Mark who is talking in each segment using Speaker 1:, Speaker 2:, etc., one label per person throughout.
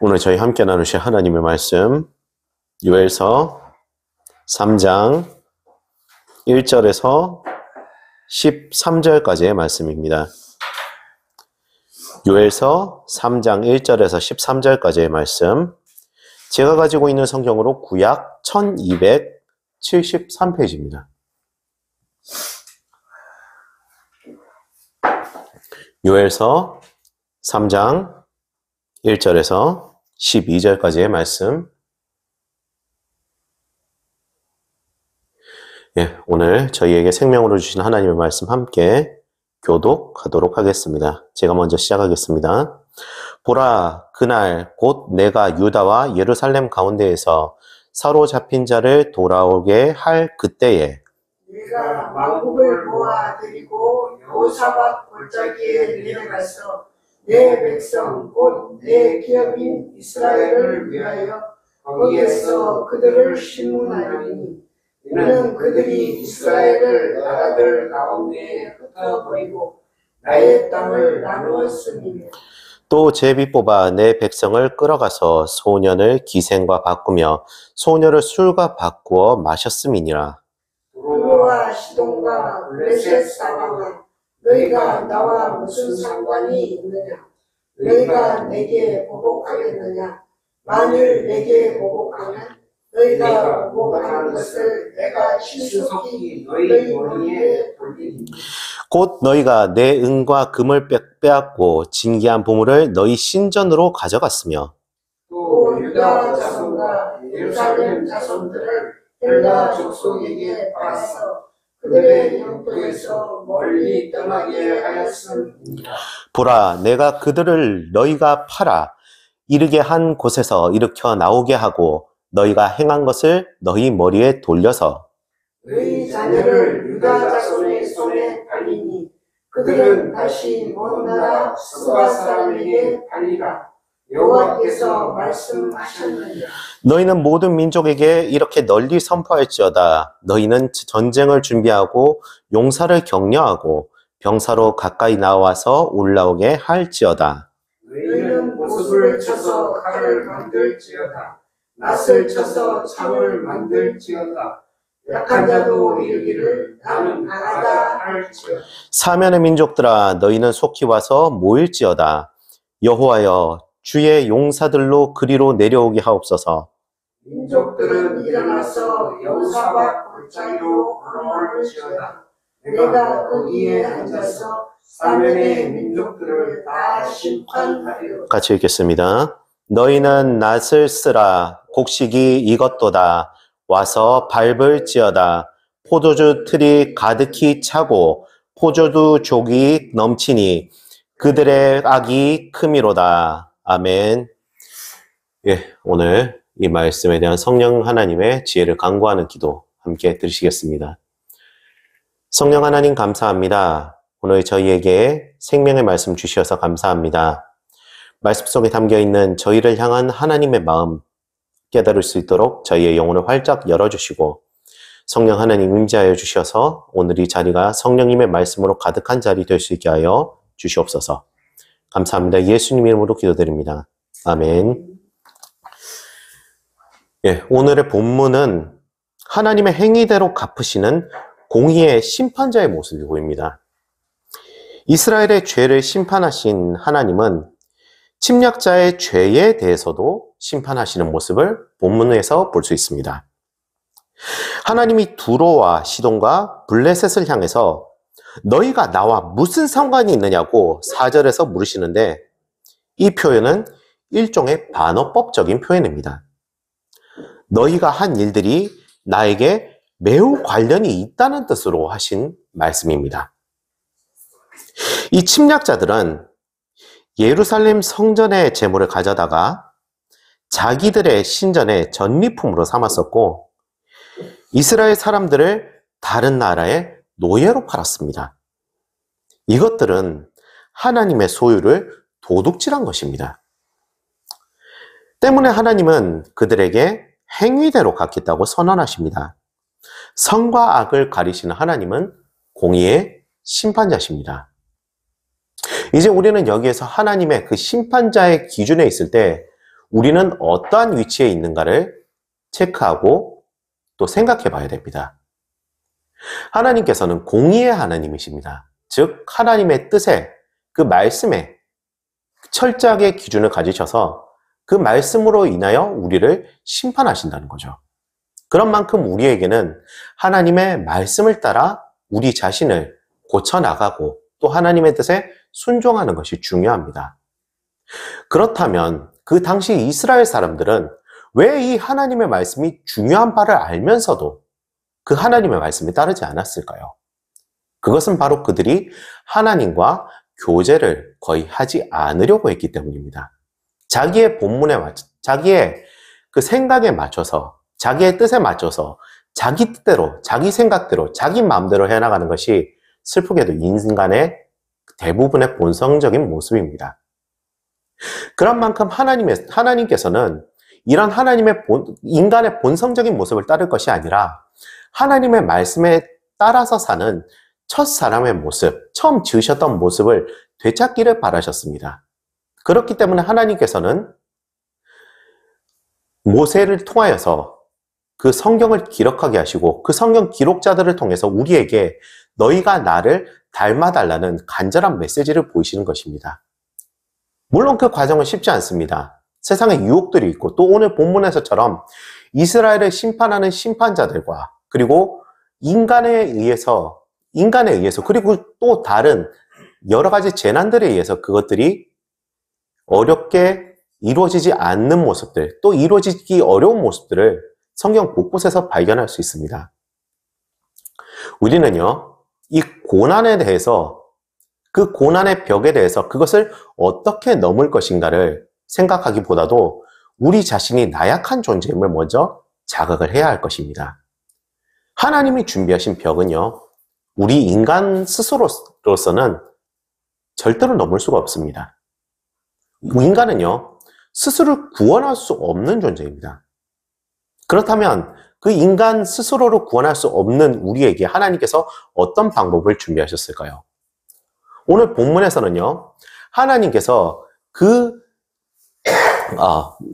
Speaker 1: 오늘 저희 함께 나누실 하나님의 말씀 요엘서 3장 1절에서 13절까지의 말씀입니다. 요엘서 3장 1절에서 13절까지의 말씀, 제가 가지고 있는 성경으로 구약 1273페이지입니다. 요엘서 3장 1절에서 12절까지의 말씀. 오늘 저희에게 생명으로 주신 하나님의 말씀 함께 교독하도록 하겠습니다. 제가 먼저 시작하겠습니다. 보라, 그날 곧 내가 유다와 예루살렘 가운데에서 사로잡힌 자를 돌아오게 할 그때에
Speaker 2: 네가 만국을 모아들이고 여호사밧 골짜기에 내려가서 내 백성 곧 내 기업인 이스라엘을 위하여 거기에서 그들을 심문하리니 이는 그들이 이스라엘을 나라들 가운데에 흩어버리고 나의 땅을 나누었음이며
Speaker 1: 또 제비 뽑아 내 백성을 끌어가서 소년을 기생과 바꾸며 소녀를 술과 바꾸어 마셨음이니라.
Speaker 2: 두로와 시돈과 블레셋 사방아, 너희가 나와 무슨 상관이 있느냐? 너희가 내게 보복하겠느냐? 만일 내게 보복하면 너희가 보복하는 것을 내가 신속히 너희 머리에 돌리니
Speaker 1: 곧 너희가 내 은과 금을 빼앗고 진귀한 보물을 너희 신전으로 가져갔으며
Speaker 2: 또 유다 자손과 예루살렘 자손들을 헬라 족속에게 팔아서 그들의 영토에서 멀리 떠나게 하였습니다.
Speaker 1: 보라, 내가 그들을 너희가 팔아 이르게 한 곳에서 일으켜 나오게 하고 너희가 행한 것을 너희 머리에 돌려서
Speaker 2: 너희 자녀를 유다 자손의 손에 팔리니 그들은 다시 먼 나라 스바 사람에게 팔리라. 여호와께서 말씀하셨느니라.
Speaker 1: 너희는 모든 민족에게 이렇게 널리 선포할지어다. 너희는 전쟁을 준비하고 용사를 격려하고 병사로 가까이 나와서 올라오게 할지어다.
Speaker 2: 너희는 모습을 쳐서 칼을 만들지어다. 낫을 쳐서 창을 만들지어다. 약한 자도 이르기를 나는 강하다 할지어다.
Speaker 1: 사면의 민족들아, 너희는 속히 와서 모일지어다. 여호와여, 주의 용사들로 그리로 내려오게 하옵소서.
Speaker 2: 민족들은 일어나서 여호사밧 골짜기로 걸어올지어다. 내가 거기에 앉아서 사면의 민족들을 다 심판하리라.
Speaker 1: 같이 읽겠습니다. 너희는 낫을 쓰라. 곡식이 익었도다. 와서 밟을지어다. 포도주 틀이 가득히 차고 포도주 족이 넘치니 그들의 악이 크미로다. 아멘. 오늘 이 말씀에 대한 성령 하나님의 지혜를 간구하는 기도 함께 드리시겠습니다. 성령 하나님 감사합니다. 오늘 저희에게 생명의 말씀 주셔서 감사합니다. 말씀 속에 담겨있는 저희를 향한 하나님의 마음 깨달을 수 있도록 저희의 영혼을 활짝 열어주시고 성령 하나님 임재하여 주셔서 오늘 이 자리가 성령님의 말씀으로 가득한 자리 될 수 있게 하여 주시옵소서. 감사합니다. 예수님 이름으로 기도드립니다. 아멘. 오늘의 본문은 하나님의 행위대로 갚으시는 공의의 심판자의 모습이 보입니다. 이스라엘의 죄를 심판하신 하나님은 침략자의 죄에 대해서도 심판하시는 모습을 본문에서 볼 수 있습니다. 하나님이 두로와 시돈과 블레셋을 향해서 너희가 나와 무슨 상관이 있느냐고 4절에서 물으시는데 이 표현은 일종의 반어법적인 표현입니다. 너희가 한 일들이 나에게 매우 관련이 있다는 뜻으로 하신 말씀입니다. 이 침략자들은 예루살렘 성전의 제물을 가져다가 자기들의 신전의 전리품으로 삼았었고 이스라엘 사람들을 다른 나라의 노예로 팔았습니다. 이것들은 하나님의 소유를 도둑질한 것입니다. 때문에 하나님은 그들에게 행위대로 갚겠다고 선언하십니다. 선과 악을 가리시는 하나님은 공의의 심판자십니다. 이제 우리는 여기에서 하나님의 그 심판자의 기준에 있을 때 우리는 어떠한 위치에 있는가를 체크하고 또 생각해 봐야 됩니다. 하나님께서는 공의의 하나님이십니다. 즉 하나님의 뜻에, 그 말씀에 철저하게 기준을 가지셔서 그 말씀으로 인하여 우리를 심판하신다는 거죠. 그런 만큼 우리에게는 하나님의 말씀을 따라 우리 자신을 고쳐나가고 또 하나님의 뜻에 순종하는 것이 중요합니다. 그렇다면 그 당시 이스라엘 사람들은 왜 이 하나님의 말씀이 중요한 바를 알면서도 그 하나님의 말씀에 따르지 않았을까요? 그것은 바로 그들이 하나님과 교제를 거의 하지 않으려고 했기 때문입니다. 자기의 본문에 맞춰, 자기의 그 생각에 맞춰서, 자기의 뜻에 맞춰서 자기 뜻대로, 자기 생각대로, 자기 마음대로 해나가는 것이 슬프게도 인간의 대부분의 본성적인 모습입니다. 그런 만큼 하나님께서는 이런 인간의 본성적인 모습을 따를 것이 아니라 하나님의 말씀에 따라서 사는 첫 사람의 모습, 처음 지으셨던 모습을 되찾기를 바라셨습니다. 그렇기 때문에 하나님께서는 모세를 통하여서 그 성경을 기록하게 하시고 그 성경 기록자들을 통해서 우리에게 너희가 나를 닮아달라는 간절한 메시지를 보이시는 것입니다. 물론 그 과정은 쉽지 않습니다. 세상에 유혹들이 있고 또 오늘 본문에서처럼 이스라엘을 심판하는 심판자들과 그리고 인간에 의해서 그리고 또 다른 여러 가지 재난들에 의해서 그것들이 어렵게 이루어지지 않는 모습들, 또 이루어지기 어려운 모습들을 성경 곳곳에서 발견할 수 있습니다. 우리는요, 이 고난에 대해서, 그 고난의 벽에 대해서 그것을 어떻게 넘을 것인가를 생각하기보다도 우리 자신이 나약한 존재임을 먼저 자각을 해야 할 것입니다. 하나님이 준비하신 벽은요, 우리 인간 스스로로서는 절대로 넘을 수가 없습니다. 인간은요, 스스로를 구원할 수 없는 존재입니다. 그렇다면 그 인간 스스로를 구원할 수 없는 우리에게 하나님께서 어떤 방법을 준비하셨을까요? 오늘 본문에서는요, 하나님께서 그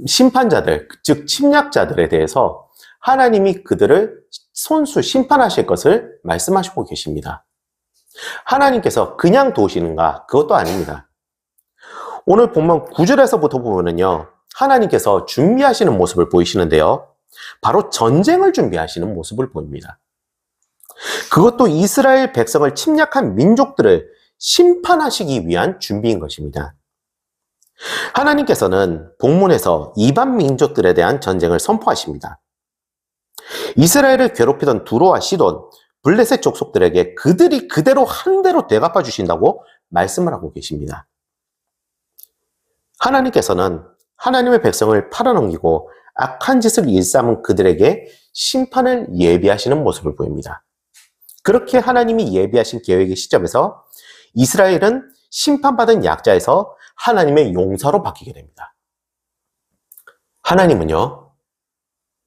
Speaker 1: 심판자들, 즉 침략자들에 대해서 하나님이 그들을 심판하실 것을 말씀하시고 계십니다. 하나님께서 그냥 도우시는가? 그것도 아닙니다. 오늘 본문 9절에서부터 보면은요, 하나님께서 준비하시는 모습을 보이시는데요, 바로 전쟁을 준비하시는 모습을 보입니다. 그것도 이스라엘 백성을 침략한 민족들을 심판하시기 위한 준비인 것입니다. 하나님께서는 본문에서 이방 민족들에 대한 전쟁을 선포하십니다. 이스라엘을 괴롭히던 두로와 시돈, 블레셋 족속들에게 그들이 그대로 한 대로 되갚아 주신다고 말씀을 하고 계십니다. 하나님께서는 하나님의 백성을 팔아넘기고 악한 짓을 일삼은 그들에게 심판을 예비하시는 모습을 보입니다. 그렇게 하나님이 예비하신 계획의 시점에서 이스라엘은 심판받은 약자에서 하나님의 용사로 바뀌게 됩니다. 하나님은요,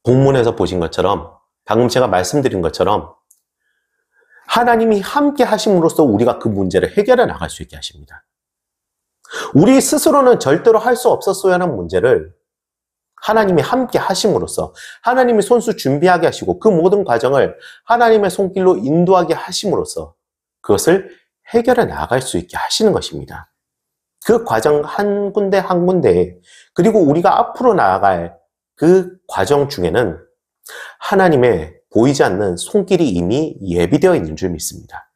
Speaker 1: 본문에서 보신 것처럼, 방금 제가 말씀드린 것처럼 하나님이 함께 하심으로써 우리가 그 문제를 해결해 나갈 수 있게 하십니다. 우리 스스로는 절대로 할 수 없었어야 하는 문제를 하나님이 함께 하심으로써, 하나님이 손수 준비하게 하시고 그 모든 과정을 하나님의 손길로 인도하게 하심으로써 그것을 해결해 나갈 수 있게 하시는 것입니다. 그 과정 한 군데 한 군데에, 그리고 우리가 앞으로 나아갈 그 과정 중에는 하나님의 보이지 않는 손길이 이미 예비되어 있는 줄 믿습니다.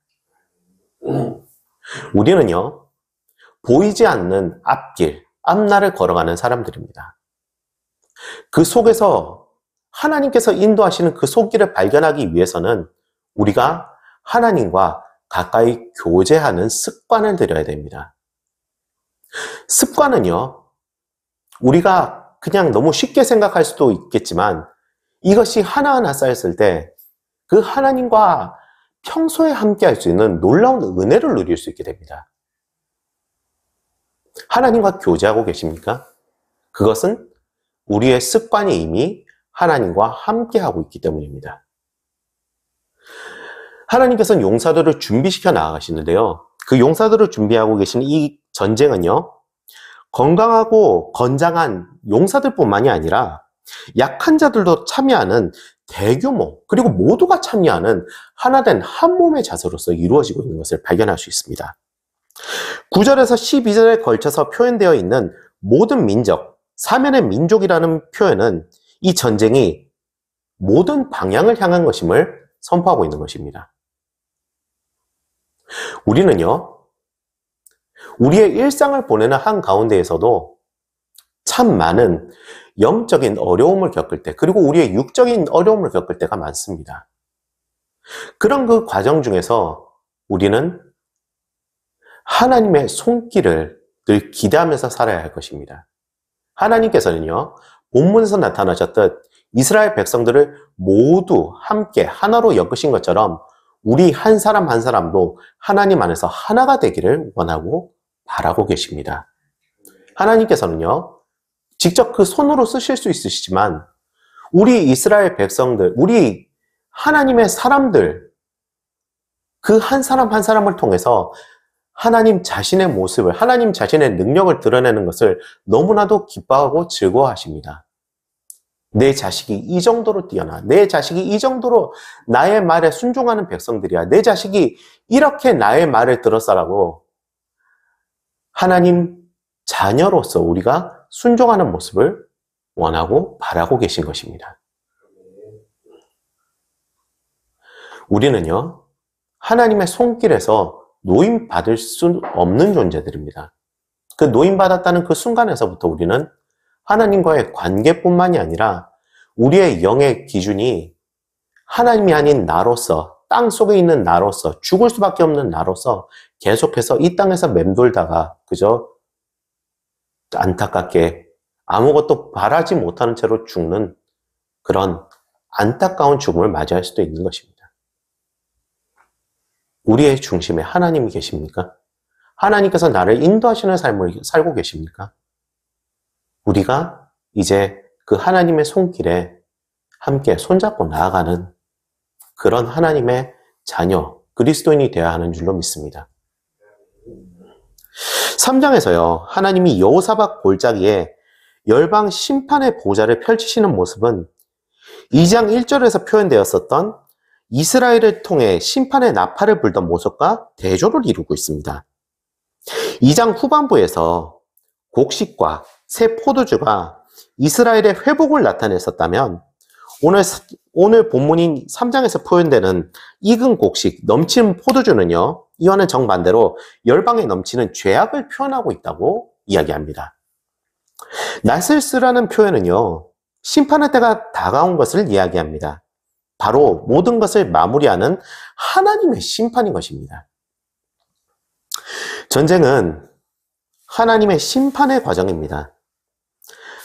Speaker 1: 우리는요, 보이지 않는 앞길, 앞날을 걸어가는 사람들입니다. 그 속에서 하나님께서 인도하시는 그 손길을 발견하기 위해서는 우리가 하나님과 가까이 교제하는 습관을 들여야 됩니다. 습관은요, 우리가 그냥 너무 쉽게 생각할 수도 있겠지만 이것이 하나하나 쌓였을 때 그 하나님과 평소에 함께 할 수 있는 놀라운 은혜를 누릴 수 있게 됩니다. 하나님과 교제하고 계십니까? 그것은 우리의 습관이 이미 하나님과 함께하고 있기 때문입니다. 하나님께서는 용사들을 준비시켜 나아가시는데요, 그 용사들을 준비하고 계신 이 전쟁은요, 건강하고 건장한 용사들뿐만이 아니라 약한 자들도 참여하는 대규모, 그리고 모두가 참여하는 하나된 한 몸의 자세로서 이루어지고 있는 것을 발견할 수 있습니다. 9절에서 12절에 걸쳐서 표현되어 있는 모든 민족, 사면의 민족이라는 표현은 이 전쟁이 모든 방향을 향한 것임을 선포하고 있는 것입니다. 우리는요, 우리의 일상을 보내는 한가운데에서도 참 많은 영적인 어려움을 겪을 때, 그리고 우리의 육적인 어려움을 겪을 때가 많습니다. 그런 그 과정 중에서 우리는 하나님의 손길을 늘 기대하면서 살아야 할 것입니다. 하나님께서는요, 본문에서 나타나셨듯 이스라엘 백성들을 모두 함께 하나로 엮으신 것처럼 우리 한 사람 한 사람도 하나님 안에서 하나가 되기를 원하고 바라고 계십니다. 하나님께서는요, 직접 그 손으로 쓰실 수 있으시지만 우리 이스라엘 백성들, 우리 하나님의 사람들, 그 한 사람 한 사람을 통해서 하나님 자신의 모습을, 하나님 자신의 능력을 드러내는 것을 너무나도 기뻐하고 즐거워하십니다. 내 자식이 이 정도로 뛰어나, 내 자식이 이 정도로 나의 말에 순종하는 백성들이야, 내 자식이 이렇게 나의 말을 들었어라고 하나님 자녀로서 우리가 순종하는 모습을 원하고 바라고 계신 것입니다. 우리는요, 하나님의 손길에서 노임받을 수 없는 존재들입니다. 그 노임받았다는 그 순간에서부터 우리는 하나님과의 관계뿐만이 아니라 우리의 영의 기준이 하나님이 아닌 나로서, 땅 속에 있는 나로서, 죽을 수밖에 없는 나로서 계속해서 이 땅에서 맴돌다가 그저 안타깝게 아무것도 바라지 못하는 채로 죽는 그런 안타까운 죽음을 맞이할 수도 있는 것입니다. 우리의 중심에 하나님이 계십니까? 하나님께서 나를 인도하시는 삶을 살고 계십니까? 우리가 이제 그 하나님의 손길에 함께 손잡고 나아가는 그런 하나님의 자녀, 그리스도인이 되어야 하는 줄로 믿습니다. 3장에서요, 하나님이 여호사밧 골짜기에 열방 심판의 보좌를 펼치시는 모습은 2장 1절에서 표현되었었던 이스라엘을 통해 심판의 나팔을 불던 모습과 대조를 이루고 있습니다. 2장 후반부에서 곡식과 새 포도주가 이스라엘의 회복을 나타냈었다면 오늘 본문인 3장에서 표현되는 익은 곡식, 넘치는 포도주는요, 이와는 정반대로 열방에 넘치는 죄악을 표현하고 있다고 이야기합니다. 나슬스라는 표현은요, 심판의 때가 다가온 것을 이야기합니다. 바로 모든 것을 마무리하는 하나님의 심판인 것입니다. 전쟁은 하나님의 심판의 과정입니다.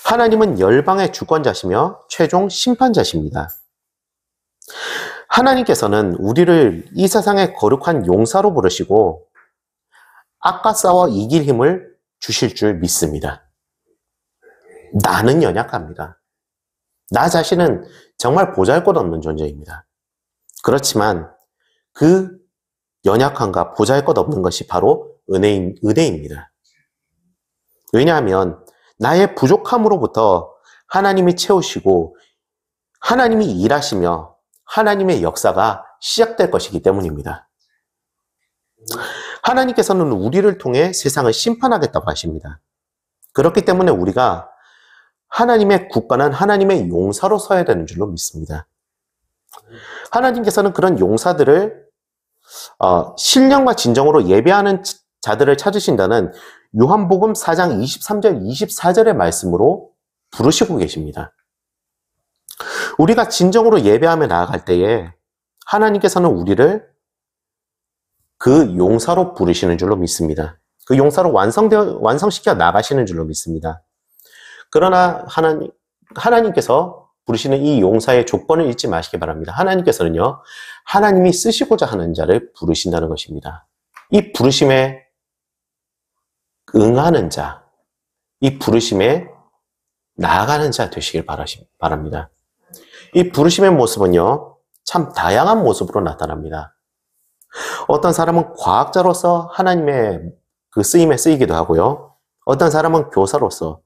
Speaker 1: 하나님은 열방의 주권자시며 최종 심판자십니다. 하나님께서는 우리를 이 세상의 거룩한 용사로 부르시고 악과 싸워 이길 힘을 주실 줄 믿습니다. 나는 연약합니다. 나 자신은 정말 보잘것없는 존재입니다. 그렇지만 그 연약함과 보잘것없는 것이 바로 은혜입니다. 왜냐하면 나의 부족함으로부터 하나님이 채우시고 하나님이 일하시며 하나님의 역사가 시작될 것이기 때문입니다. 하나님께서는 우리를 통해 세상을 심판하겠다고 하십니다. 그렇기 때문에 우리가 하나님의 국가는 하나님의 용사로 서야 되는 줄로 믿습니다. 하나님께서는 그런 용사들을 신령과 진정으로 예배하는 자들을 찾으신다는 요한복음 4장 23절, 24절의 말씀으로 부르시고 계십니다. 우리가 진정으로 예배하며 나아갈 때에 하나님께서는 우리를 그 용사로 부르시는 줄로 믿습니다. 그 용사로 완성시켜 나가시는 줄로 믿습니다. 그러나 하나님께서 부르시는 이 용사의 조건을 잊지 마시기 바랍니다. 하나님께서는요, 하나님이 쓰시고자 하는 자를 부르신다는 것입니다. 이 부르심에 응하는 자, 이 부르심에 나아가는 자 되시길 바랍니다. 이 부르심의 모습은요, 참 다양한 모습으로 나타납니다. 어떤 사람은 과학자로서 하나님의 그 쓰임에 쓰이기도 하고요. 어떤 사람은 교사로서,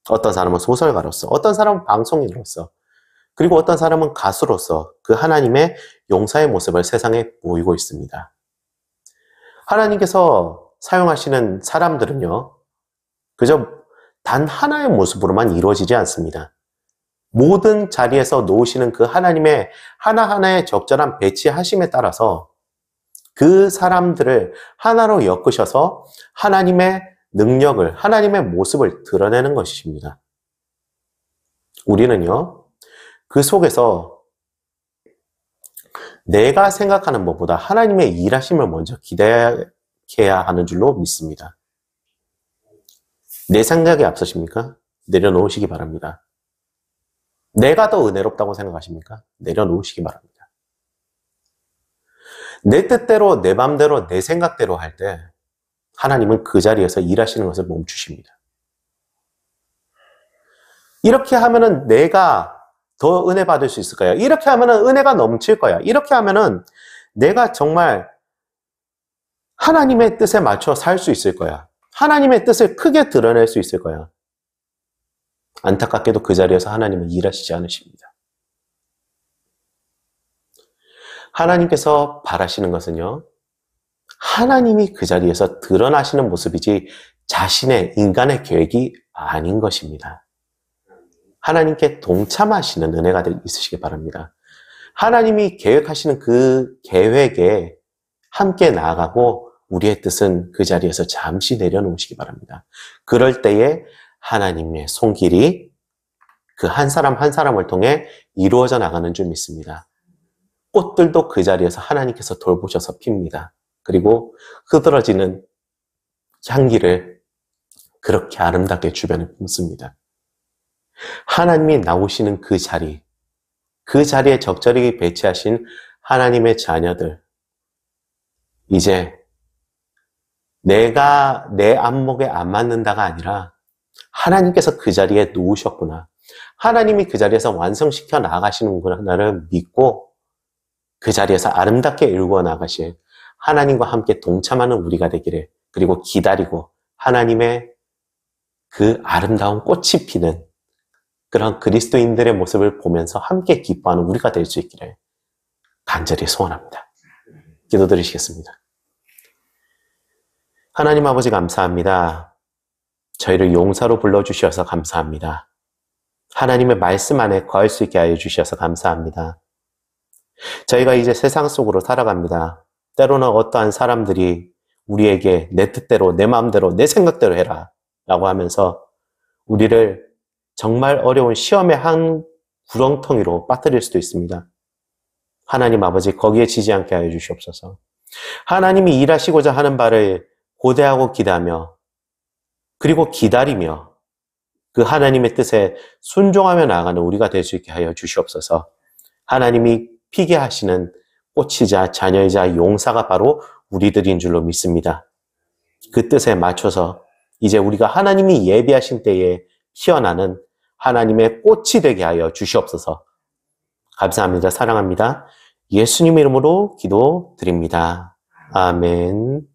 Speaker 1: 어떤 사람은 소설가로서, 어떤 사람은 방송인으로서, 그리고 어떤 사람은 가수로서 그 하나님의 용사의 모습을 세상에 보이고 있습니다. 하나님께서 사용하시는 사람들은요, 그저 단 하나의 모습으로만 이루어지지 않습니다. 모든 자리에서 놓으시는 그 하나님의 하나하나의 적절한 배치하심에 따라서 그 사람들을 하나로 엮으셔서 하나님의 능력을, 하나님의 모습을 드러내는 것입니다. 우리는요, 그 속에서 내가 생각하는 것보다 하나님의 일하심을 먼저 기대해야 하는 줄로 믿습니다. 내 생각이 앞서십니까? 내려놓으시기 바랍니다. 내가 더 은혜롭다고 생각하십니까? 내려놓으시기 바랍니다. 내 뜻대로, 내 맘대로, 내 생각대로 할 때 하나님은 그 자리에서 일하시는 것을 멈추십니다. 이렇게 하면은 내가 더 은혜 받을 수 있을 거야. 이렇게 하면은 은혜가 넘칠 거야. 이렇게 하면은 내가 정말 하나님의 뜻에 맞춰 살 수 있을 거야. 하나님의 뜻을 크게 드러낼 수 있을 거야. 안타깝게도 그 자리에서 하나님은 일하시지 않으십니다. 하나님께서 바라시는 것은요, 하나님이 그 자리에서 드러나시는 모습이지 자신의 인간의 계획이 아닌 것입니다. 하나님께 동참하시는 은혜가 있으시기 바랍니다. 하나님이 계획하시는 그 계획에 함께 나아가고 우리의 뜻은 그 자리에서 잠시 내려놓으시기 바랍니다. 그럴 때에 하나님의 손길이 그 한 사람 한 사람을 통해 이루어져 나가는 줄 믿습니다. 꽃들도 그 자리에서 하나님께서 돌보셔서 핍니다. 그리고 흐드러지는 향기를 그렇게 아름답게 주변에 품습니다. 하나님이 나오시는 그 자리에 적절히 배치하신 하나님의 자녀들, 이제 내가 내 안목에 안 맞는다가 아니라 하나님께서 그 자리에 놓으셨구나. 하나님이 그 자리에서 완성시켜 나가시는구나를 믿고 그 자리에서 아름답게 일구어 나가실 하나님과 함께 동참하는 우리가 되기를, 그리고 기다리고 하나님의 그 아름다운 꽃이 피는 그런 그리스도인들의 모습을 보면서 함께 기뻐하는 우리가 될 수 있기를 간절히 소원합니다. 기도드리시겠습니다. 하나님 아버지 감사합니다. 저희를 용사로 불러주셔서 감사합니다. 하나님의 말씀 안에 거할 수 있게 하여 주셔서 감사합니다. 저희가 이제 세상 속으로 살아갑니다. 때로는 어떠한 사람들이 우리에게 내 뜻대로, 내 마음대로, 내 생각대로 해라 라고 하면서 우리를 정말 어려운 시험의 한 구렁텅이로 빠뜨릴 수도 있습니다. 하나님 아버지, 거기에 지지 않게 하여 주시옵소서. 하나님이 일하시고자 하는 바를 고대하고 기대하며, 그리고 기다리며 그 하나님의 뜻에 순종하며 나아가는 우리가 될 수 있게 하여 주시옵소서. 하나님이 피게 하시는 꽃이자 자녀이자 용사가 바로 우리들인 줄로 믿습니다. 그 뜻에 맞춰서 이제 우리가 하나님이 예비하신 때에 피어나는 하나님의 꽃이 되게 하여 주시옵소서. 감사합니다. 사랑합니다. 예수님 이름으로 기도드립니다. 아멘.